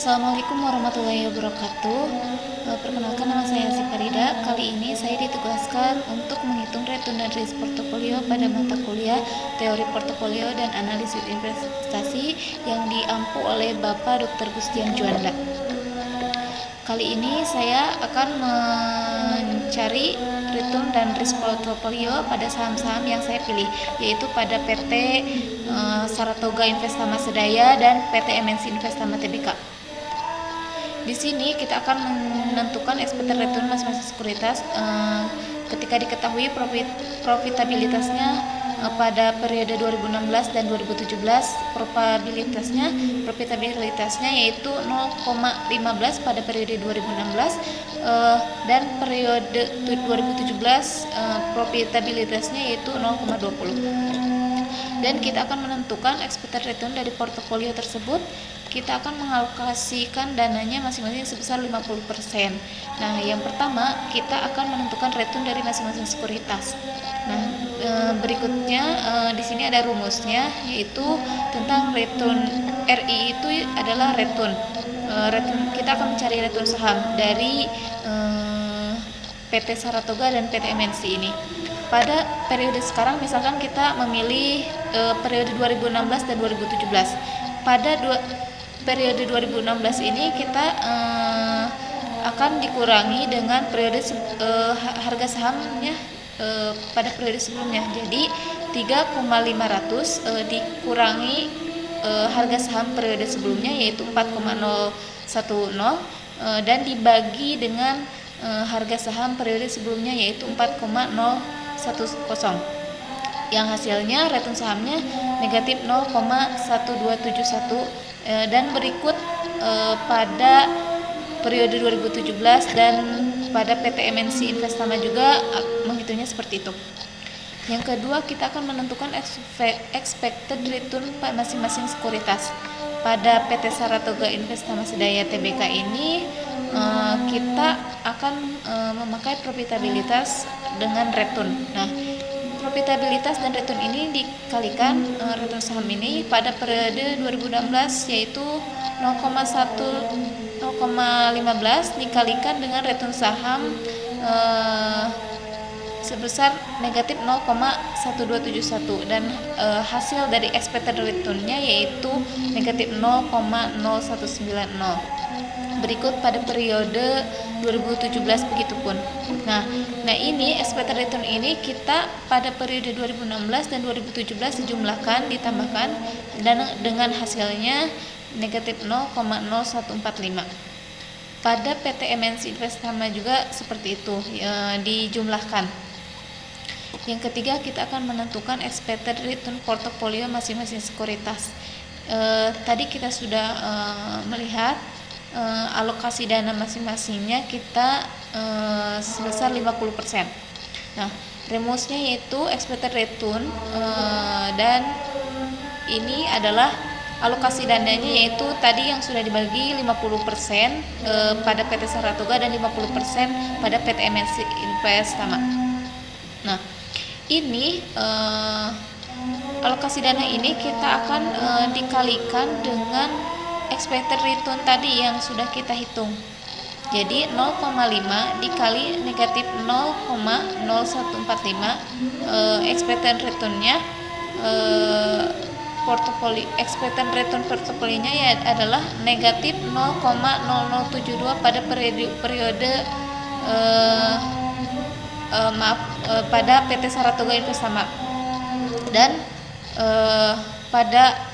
Assalamualaikum warahmatullahi wabarakatuh. Perkenalkan, nama saya Farida. Kali ini saya ditugaskan untuk menghitung return dan risk portofolio pada mata kuliah Teori Portofolio dan Analisis Investasi yang diampu oleh Bapak Dr. Gustian Juanda. Kali ini saya akan mencari return dan risk portofolio pada saham-saham yang saya pilih, yaitu pada PT Saratoga Investama Sedaya dan PT MNC Investama Tbk. Di sini kita akan menentukan expected return masing-masing sekuritas ketika diketahui profitabilitasnya pada periode 2016 dan 2017. Profitabilitasnya yaitu 0,15 pada periode 2016 dan periode 2017 profitabilitasnya yaitu 0,20. Dan kita akan menentukan expected return dari portofolio tersebut. Kita akan mengalokasikan dananya masing-masing sebesar 50%. Nah, yang pertama kita akan menentukan return dari masing-masing sekuritas. Nah, berikutnya di sini ada rumusnya, yaitu tentang return. RI itu adalah return. Kita akan mencari return saham dari PT Saratoga dan PT MNC ini. Pada periode sekarang misalkan kita memilih periode 2016 dan 2017. Pada periode 2016 ini kita akan dikurangi dengan periode harga sahamnya pada periode sebelumnya. Jadi 3,500 dikurangi harga saham periode sebelumnya yaitu 4,010 dan dibagi dengan harga saham periode sebelumnya yaitu 4,010, yang hasilnya return sahamnya negatif 0,1271. Dan berikut pada periode 2017 dan pada PT MNC Investama juga menghitungnya seperti itu. Yang kedua, kita akan menentukan expected return masing-masing sekuritas. Pada PT Saratoga Investama Sedaya Tbk ini kita akan memakai profitabilitas dengan return. Nah, profitabilitas dan return ini dikalikan return saham ini pada periode 2016 yaitu 0,15 dikalikan dengan return saham sebesar negatif 0,1271 dan hasil dari expected return-nya yaitu negatif 0,0190. Berikut pada periode 2017 begitupun. Nah ini expected return ini kita pada periode 2016 dan 2017 dijumlahkan, ditambahkan dan dengan hasilnya negatif 0,0145. Pada PT MNC Investama juga seperti itu, dijumlahkan. Yang ketiga, kita akan menentukan expected return portofolio masing-masing sekuritas. Tadi kita sudah melihat alokasi dana masing-masingnya kita sebesar 50%. Nah, rumusnya yaitu expected return dan ini adalah alokasi dananya yaitu tadi yang sudah dibagi 50% pada PT Saratoga dan 50% pada PT MNC Investama. Nah, ini alokasi dana ini kita akan dikalikan dengan expected return tadi yang sudah kita hitung. Jadi 0,5 dikali negatif 0,0145 expected return-nya expected return portofolionya ya adalah negatif 0,0072 pada periode pada PT Saratoga Investama dan pada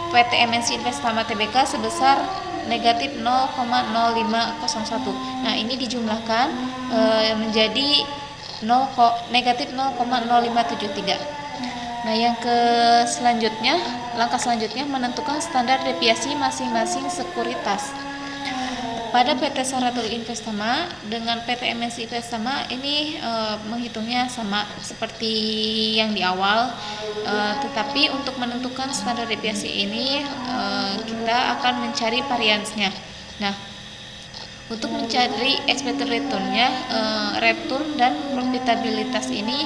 PT MNC Investama Tbk sebesar negatif 0,0501. Nah, ini dijumlahkan menjadi negatif 0,0573. Nah, langkah selanjutnya menentukan standar deviasi masing-masing sekuritas. Pada PT Saratoga Investama dengan PT MNC Investama ini menghitungnya sama seperti yang di awal, tetapi untuk menentukan standar deviasi ini kita akan mencari variansnya. Nah, untuk mencari expected return-nya, return dan profitabilitas ini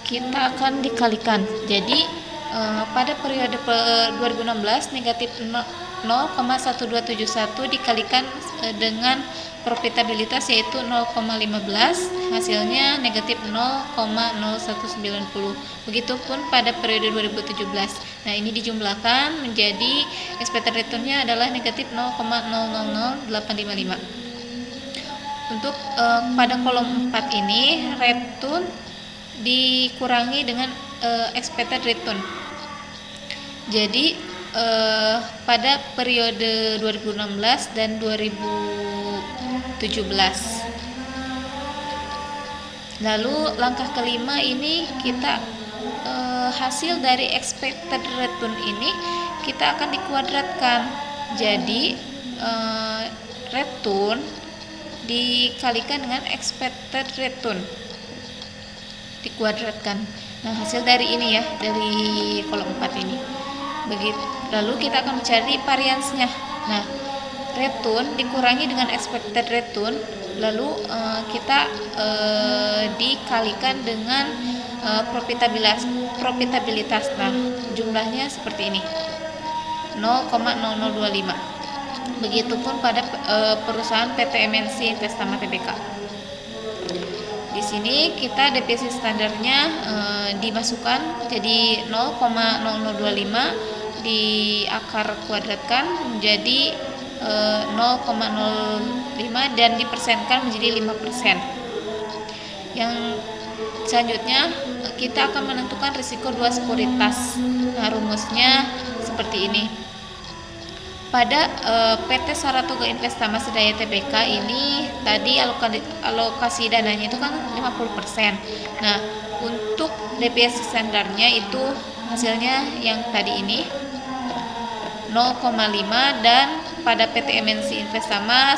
kita akan dikalikan. Jadi pada periode 2016 negatif 0,1271 dikalikan dengan profitabilitas yaitu 0,15, hasilnya negatif 0,0190. Begitupun pada periode 2017. Nah, ini dijumlahkan menjadi expected return-nya adalah negatif 0,000855. Untuk pada kolom 4 ini return dikurangi dengan expected return. Jadi pada periode 2016 dan 2017. Lalu langkah kelima ini kita hasil dari expected return ini kita akan dikuadratkan. Jadi return dikalikan dengan expected return dikuadratkan. Nah, hasil dari ini ya, dari kolom 4 ini. Begitu. Lalu kita akan mencari variansnya. Nah, return dikurangi dengan expected return, lalu kita dikalikan dengan profitabilitas. Nah, jumlahnya seperti ini, 0,0025. Begitupun pada perusahaan PT MNC Investama Tbk. Di sini kita deviasi standarnya dimasukkan jadi 0,0025 di akar kuadratkan menjadi 0,05 dan dipersenkan menjadi 5%. Yang selanjutnya kita akan menentukan risiko dua sekuritas. Nah, rumusnya seperti ini. Pada PT Saratoga Investama Sedaya Tbk ini tadi alokasi dananya itu kan 50%. Nah, untuk deviasi standarnya itu hasilnya yang tadi ini 0,5 dan pada PT MNC Investama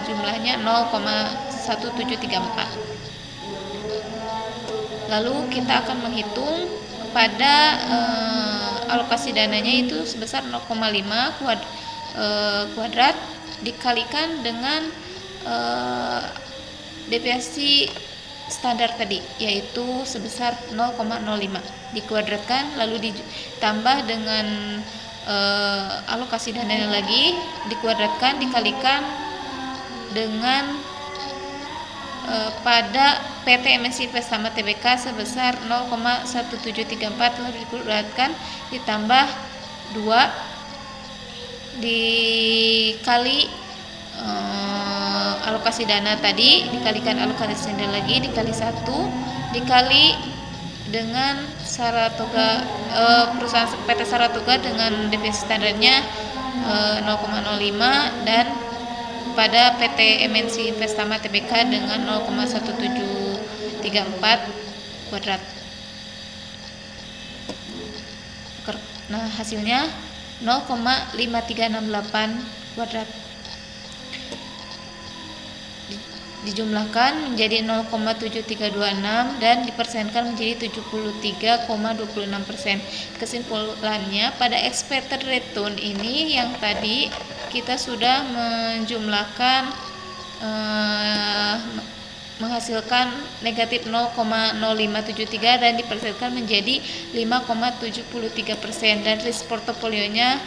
jumlahnya 0,1734. Lalu kita akan menghitung pada alokasi dananya itu sebesar 0,5 kuadrat dikalikan dengan deviasi standar tadi yaitu sebesar 0,05 dikuadratkan lalu ditambah dengan alokasi dananya lagi dikuadratkan dikalikan dengan pada PT MNC Investama Tbk sebesar 0,1734 lalu dikuadratkan ditambah 2 dikali alokasi dana tadi dikalikan alokasi dana lagi dikali 1 dikali dengan Saratoga perusahaan PT Saratoga dengan deviasi standarnya 0,05 dan pada PT MNC Investama Tbk dengan 0,1734 kuadrat. Nah, hasilnya 0,5368 kuadrat. Dijumlahkan menjadi 0,7326 dan dipersenkan menjadi 73,26%. Kesimpulannya, pada expected return ini yang tadi kita sudah menjumlahkan menghasilkan negatif 0,0573 dan dipersenkan menjadi 5,73% dan risk portofolionya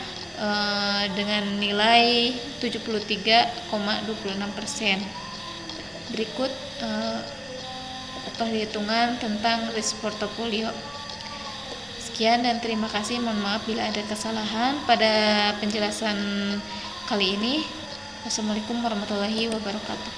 dengan nilai 73,26%. Berikut perhitungan tentang risk portofolio. Sekian dan terima kasih. Mohon maaf bila ada kesalahan pada penjelasan kali ini. Wassalamualaikum warahmatullahi wabarakatuh.